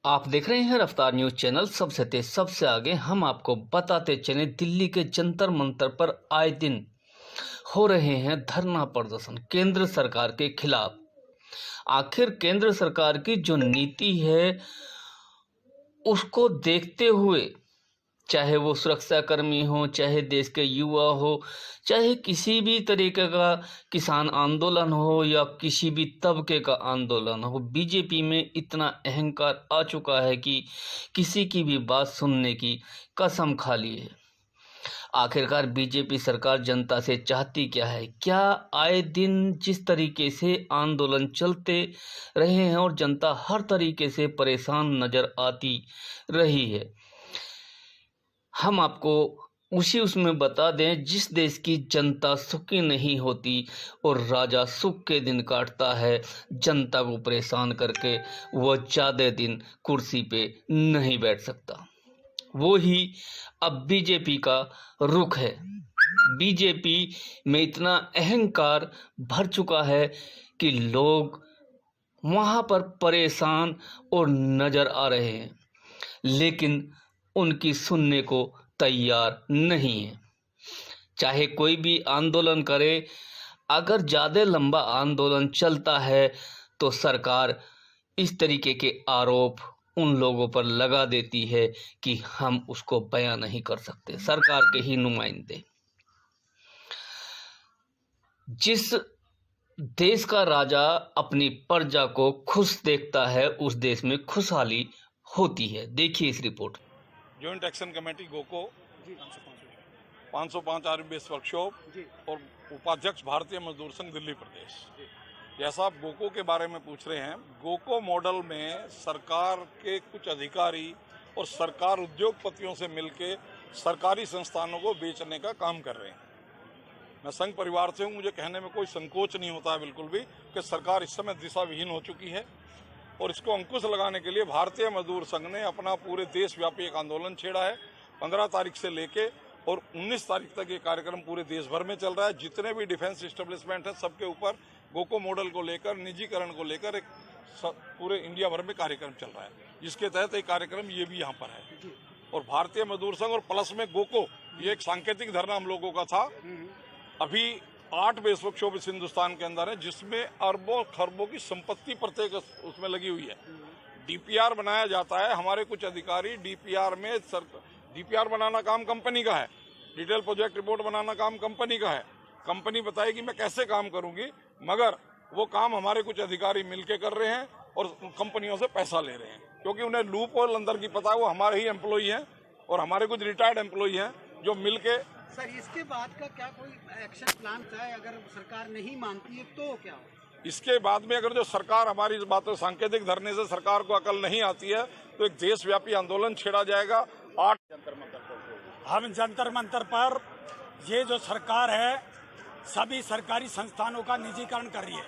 आप देख रहे हैं रफ्तार न्यूज चैनल। सबसे तेज सबसे आगे हम आपको बताते चले, दिल्ली के जंतर मंतर पर आए दिन हो रहे हैं धरना प्रदर्शन केंद्र सरकार के खिलाफ। आखिर केंद्र सरकार की जो नीति है उसको देखते हुए, चाहे वो सुरक्षाकर्मी हो, चाहे देश के युवा हो, चाहे किसी भी तरीके का किसान आंदोलन हो या किसी भी तबके का आंदोलन हो, बीजेपी में इतना अहंकार आ चुका है कि किसी की भी बात सुनने की कसम खा ली है। आखिरकार बीजेपी सरकार जनता से चाहती क्या है? क्या आए दिन जिस तरीके से आंदोलन चलते रहे हैं और जनता हर तरीके से परेशान नजर आती रही है, हम आपको उसमें बता दें, जिस देश की जनता सुखी नहीं होती और राजा सुख के दिन काटता है जनता को परेशान करके, वह ज़्यादा दिन कुर्सी पे नहीं बैठ सकता। वो ही अब बीजेपी का रुख है। बीजेपी में इतना अहंकार भर चुका है कि लोग वहाँ पर परेशान और नजर आ रहे हैं, लेकिन उनकी सुनने को तैयार नहीं है। चाहे कोई भी आंदोलन करे, अगर ज़्यादा लंबा आंदोलन चलता है तो सरकार इस तरीके के आरोप उन लोगों पर लगा देती है कि हम उसको बयां नहीं कर सकते। सरकार के ही नुमाइंदे। जिस देश का राजा अपनी प्रजा को खुश देखता है, उस देश में खुशहाली होती है। देखिए इस रिपोर्ट। जॉइंट एक्शन कमेटी गोको 505 आर्मी बेस वर्कशॉप और उपाध्यक्ष भारतीय मजदूर संघ दिल्ली प्रदेश। जैसा आप गोको के बारे में पूछ रहे हैं, गोको मॉडल में सरकार के कुछ अधिकारी और सरकार उद्योगपतियों से मिलकर सरकारी संस्थानों को बेचने का काम कर रहे हैं। मैं संघ परिवार से हूं, मुझे कहने में कोई संकोच नहीं होता है बिल्कुल भी कि सरकार इस समय दिशा विहीन हो चुकी है और इसको अंकुश लगाने के लिए भारतीय मजदूर संघ ने अपना पूरे देशव्यापी एक आंदोलन छेड़ा है। 15 तारीख से लेके और 19 तारीख तक ये कार्यक्रम पूरे देश भर में चल रहा है। जितने भी डिफेंस एस्टेब्लिशमेंट है सबके ऊपर गोको मॉडल को लेकर, निजीकरण को लेकर एक पूरे इंडिया भर में कार्यक्रम चल रहा है, जिसके तहत एक कार्यक्रम ये भी यहाँ पर है। और भारतीय मजदूर संघ और प्लस में गोको, ये एक सांकेतिक धरना हम लोगों का था। अभी 8 बेस वर्कशॉप इस हिंदुस्तान के अंदर है, जिसमें अरबों खरबों की संपत्ति प्रत्येक उसमें लगी हुई है। डीपीआर बनाया जाता है। हमारे कुछ अधिकारी डीपीआर बनाना काम कंपनी का है, डिटेल प्रोजेक्ट रिपोर्ट बनाना काम कंपनी का है। कंपनी बताएगी मैं कैसे काम करूंगी, मगर वो काम हमारे कुछ अधिकारी मिलके कर रहे हैं और कंपनियों से पैसा ले रहे हैं, क्योंकि उन्हें लूप होल अंदर की पता है। वो हमारे ही एम्प्लॉई हैं और हमारे कुछ रिटायर्ड एम्प्लॉई हैं जो मिलके। सर, इसके बाद का क्या कोई एक्शन प्लान है? अगर सरकार नहीं मानती है तो क्या हो? इसके बाद में अगर जो सरकार हमारी इस बात सांकेतिक धरने से सरकार को अकल नहीं आती है तो एक देशव्यापी आंदोलन छेड़ा जाएगा। 8 हम जंतर मंतर पर ये जो सरकार है सभी सरकारी संस्थानों का निजीकरण कर रही है,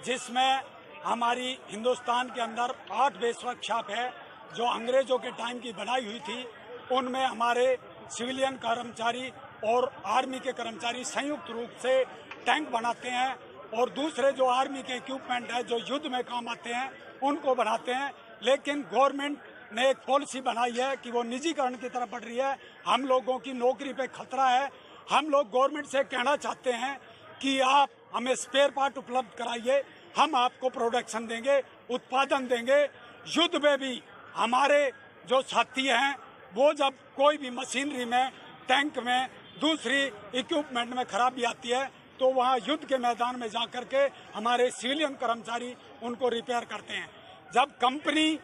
जिसमें हमारी हिंदुस्तान के अंदर 8 बेस वर्कशॉप है जो अंग्रेजों के टाइम की बनाई हुई थी। उनमें हमारे सिविलियन कर्मचारी और आर्मी के कर्मचारी संयुक्त रूप से टैंक बनाते हैं और दूसरे जो आर्मी के इक्विपमेंट है जो युद्ध में काम आते हैं उनको बनाते हैं। लेकिन गवर्नमेंट ने एक पॉलिसी बनाई है कि वो निजीकरण की तरफ बढ़ रही है। हम लोगों की नौकरी पे खतरा है। हम लोग गवर्नमेंट से कहना चाहते हैं कि आप हमें स्पेयर पार्ट उपलब्ध कराइए, हम आपको प्रोडक्शन देंगे, उत्पादन देंगे। युद्ध में भी हमारे जो साथी हैं वो जब कोई भी मशीनरी में, टैंक में, दूसरी इक्विपमेंट में खराबी आती है तो वहाँ युद्ध के मैदान में जाकर के हमारे सिविलियन कर्मचारी उनको रिपेयर करते हैं। जब कंपनी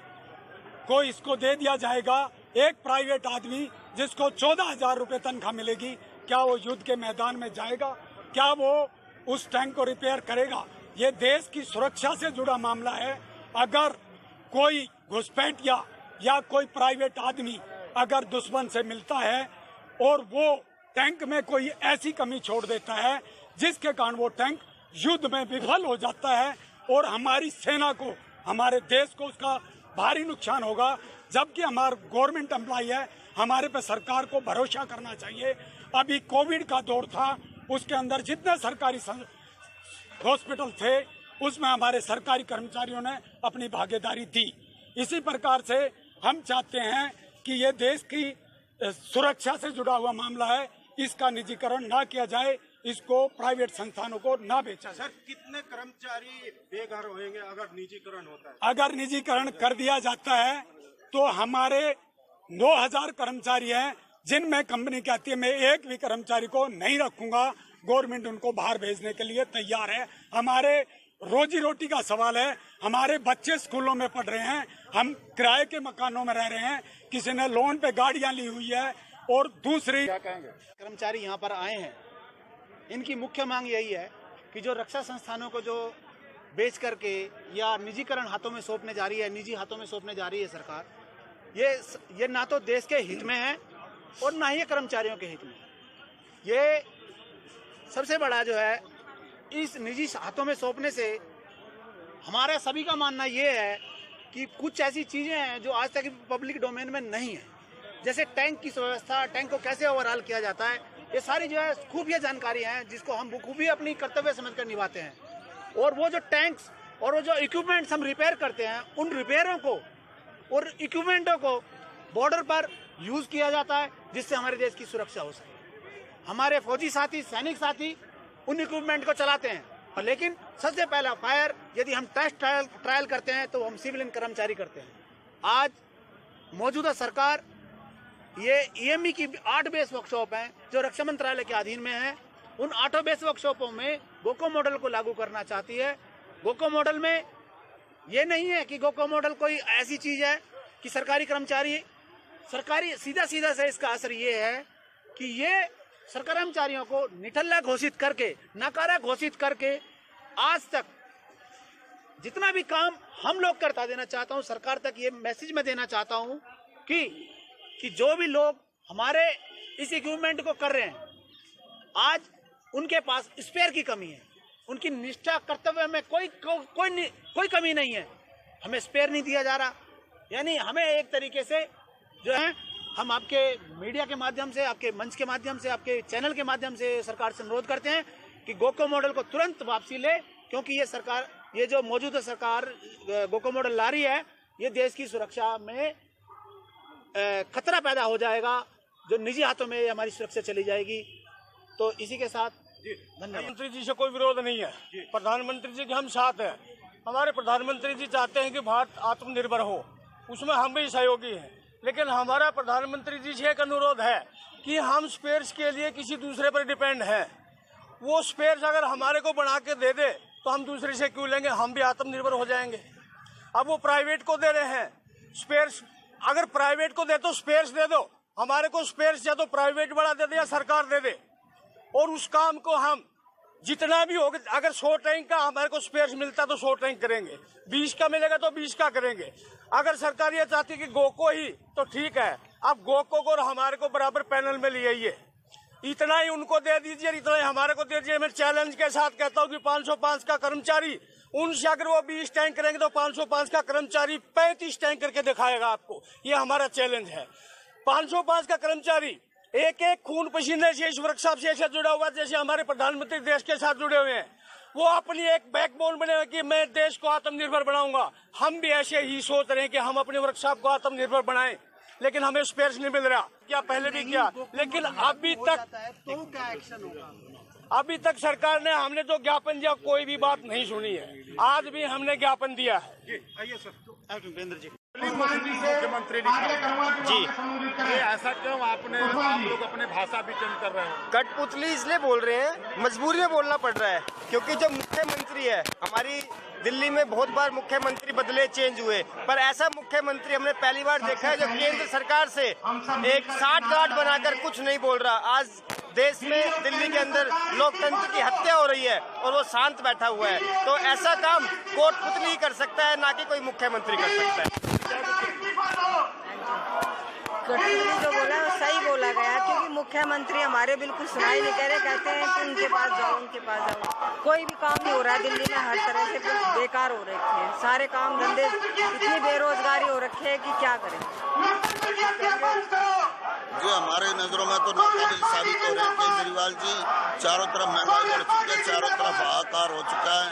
को इसको दे दिया जाएगा, एक प्राइवेट आदमी जिसको 14,000 रुपये तनख्वाह मिलेगी, क्या वो युद्ध के मैदान में जाएगा? क्या वो उस टैंक को रिपेयर करेगा? ये देश की सुरक्षा से जुड़ा मामला है। अगर कोई घुसपैठिया या कोई प्राइवेट आदमी अगर दुश्मन से मिलता है और वो टैंक में कोई ऐसी कमी छोड़ देता है जिसके कारण वो टैंक युद्ध में विफल हो जाता है और हमारी सेना को, हमारे देश को उसका भारी नुकसान होगा। जबकि हमारा गवर्नमेंट एम्प्लॉय है, हमारे पे सरकार को भरोसा करना चाहिए। अभी कोविड का दौर था, उसके अंदर जितने सरकारी हॉस्पिटल थे उसमें हमारे सरकारी कर्मचारियों ने अपनी भागीदारी दी। इसी प्रकार से हम चाहते हैं कि ये देश की सुरक्षा से जुड़ा हुआ मामला है, इसका निजीकरण ना किया जाए, इसको प्राइवेट संस्थानों को ना बेचा जाए। सर, कितने कर्मचारी बेघर होंगे अगर निजीकरण होता है? अगर निजीकरण कर दिया जाता है तो हमारे 9,000 कर्मचारी हैं, जिनमें कंपनी कहती है मैं एक भी कर्मचारी को नहीं रखूंगा, गवर्नमेंट उनको बाहर भेजने के लिए तैयार है। हमारे रोजी रोटी का सवाल है, हमारे बच्चे स्कूलों में पढ़ रहे हैं, हम किराए के मकानों में रह रहे हैं, किसी ने लोन पे गाड़ियां ली हुई है, और दूसरी क्या कहेंगे? कर्मचारी यहाँ पर आए हैं, इनकी मुख्य मांग यही है कि जो रक्षा संस्थानों को जो बेच करके या निजीकरण हाथों में सौंपने जा रही है, निजी हाथों में सौंपने जा रही है सरकार, ये ना तो देश के हित में है और ना ही कर्मचारियों के हित में। ये सबसे बड़ा जो है, इस निजी हाथों में सौंपने से हमारा सभी का मानना ये है कि कुछ ऐसी चीजें हैं जो आज तक पब्लिक डोमेन में नहीं है, जैसे टैंक की व्यवस्था, टैंक को कैसे ओवरऑल किया जाता है, ये सारी जो है खुफिया जानकारी हैं जिसको हम बखूबी अपनी कर्तव्य समझकर निभाते हैं। और वो जो टैंक्स और वो जो इक्विपमेंट्स हम रिपेयर करते हैं, उन रिपेयरों को और इक्विपमेंटों को बॉर्डर पर यूज किया जाता है, जिससे हमारे देश की सुरक्षा हो सके। हमारे फौजी साथी, सैनिक साथी उन इक्विपमेंट को चलाते हैं, और लेकिन सबसे पहला फायर यदि हम टेस्ट ट्रायल करते हैं तो हम सिविलियन कर्मचारी करते हैं। आज मौजूदा सरकार ये ईएमई की 8 बेस वर्कशॉप हैं जो रक्षा मंत्रालय के अधीन में हैं, उन 8 बेस वर्कशॉपों में गोको मॉडल को लागू करना चाहती है। गोको मॉडल में ये नहीं है कि गोको मॉडल कोई ऐसी चीज है कि सरकारी सीधा से इसका असर ये है कि ये कर्मचारियों को निठल्ला घोषित करके, नकारा घोषित करके, आज तक जितना भी काम हम लोग करता देना चाहता हूं, सरकार तक ये मैसेज मैं देना चाहता हूं कि जो भी लोग हमारे इस इक्विपमेंट को कर रहे हैं, आज उनके पास स्पेयर की कमी है, उनकी निष्ठा कर्तव्य में कोई कमी नहीं है, हमें स्पेयर नहीं दिया जा रहा। यानी हमें एक तरीके से जो है, हम आपके मीडिया के माध्यम से, आपके मंच के माध्यम से, आपके चैनल के माध्यम से सरकार से अनुरोध करते हैं कि गोको मॉडल को तुरंत वापसी ले, क्योंकि ये जो मौजूदा सरकार गोको मॉडल ला रही है, ये देश की सुरक्षा में खतरा पैदा हो जाएगा, जो निजी हाथों में हमारी सुरक्षा चली जाएगी। तो इसी के साथ धन्यवाद। प्रधानमंत्री जी से कोई विरोध नहीं है, प्रधानमंत्री जी के हम साथ हैं। हमारे प्रधानमंत्री जी चाहते हैं कि भारत आत्मनिर्भर हो, उसमें हम भी सहयोगी हैं, लेकिन हमारा प्रधानमंत्री जी से एक अनुरोध है कि हम स्पेयर्स के लिए किसी दूसरे पर डिपेंड हैं। वो स्पेयर्स अगर हमारे को बना के दे दे तो हम दूसरे से क्यों लेंगे, हम भी आत्मनिर्भर हो जाएंगे। अब वो प्राइवेट को दे रहे हैं स्पेयर्स, अगर प्राइवेट को दे तो स्पेयर्स दे दो, हमारे को स्पेयर्स या तो प्राइवेट बड़ा दे दे या सरकार दे दे, और उस काम को हम जितना भी होगा, अगर 100 टैंक का हमारे को स्पेयर्स मिलता तो 100 टैंक करेंगे, 20 का मिलेगा तो 20 का करेंगे। अगर सरकार ये चाहती कि गोको ही, तो ठीक है, अब गोको को और हमारे को बराबर पैनल में ले आइए, इतना ही उनको दे दीजिए, इतना ही हमारे को दे दीजिए। मैं चैलेंज के साथ कहता हूँ कि 505 का कर्मचारी, उनसे अगर वो 20 टैंक करेंगे तो 505 का कर्मचारी 35 टैंक करके दिखाएगा आपको, ये हमारा चैलेंज है। 505 का कर्मचारी एक एक खून पसीने से इस वर्कशॉप से ऐसे जुड़ा हुआ जैसे हमारे प्रधानमंत्री देश के साथ जुड़े हुए हैं, वो अपनी एक बैकबोन बने हुए कि मैं देश को आत्मनिर्भर बनाऊंगा। हम भी ऐसे ही सोच रहे हैं कि हम अपने वर्कशॉप को आत्मनिर्भर बनाएं, लेकिन हमें स्पेयर्स नहीं मिल रहा, क्या पहले भी किया, लेकिन अभी तक तो क्या एक्शन होगा? अभी तक सरकार ने, हमने जो ज्ञापन दिया कोई भी बात नहीं सुनी है। आज भी हमने ज्ञापन दिया है। आइए सर, भूपेंद्र जी। मुख्यमंत्री जी, ये ऐसा क्यों आप लोग अपने भाषा भी चेंज कर रहे हो? कठपुतली इसलिए बोल रहे हैं, मजबूरी में बोलना पड़ रहा है, क्योंकि जो मुख्यमंत्री है, हमारी दिल्ली में बहुत बार मुख्यमंत्री बदले, चेंज हुए, पर ऐसा मुख्यमंत्री हमने पहली बार देखा है जो केंद्र सरकार से एक 60 गार्ड बनाकर कुछ नहीं बोल रहा। आज देश में, दिल्ली के अंदर लोकतंत्र की हत्या हो रही है और वो शांत बैठा हुआ है, तो ऐसा काम कोटपुतली ही कर सकता है, ना कि कोई मुख्यमंत्री कर सकता है। कठपुतली जो बोला वो सही बोला गया, क्योंकि मुख्यमंत्री हमारे बिल्कुल सुनाई नहीं कर रहे, कहते हैं कि उनके पास जाओ, उनके पास जाओ, कोई भी काम नहीं हो रहा है दिल्ली में, हर तरह से बेकार हो रखे हैं सारे काम धंधे, इतनी बेरोजगारी हो रखी है कि क्या करें। जो हमारे नजरों में तो नाकाबिल साबित हो रहे हैं। केजरीवाल जी, चारों तरफ महंगाई बढ़ चुकी है, चारों तरफ हाहाकार हो चुका है,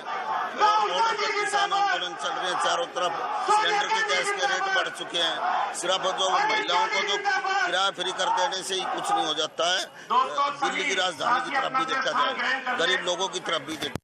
बॉर्डर पर किसान आंदोलन चल रहे हैं, चारों चारों तरफ सिलेंडर के गैस के रेट बढ़ चुके हैं। सिर्फ जो महिलाओं को जो किराया फ्री कर देने से ही कुछ नहीं हो जाता है। दिल्ली की राजधानी की तरफ भी देखा जाए, गरीब लोगों की तरफ भी देखा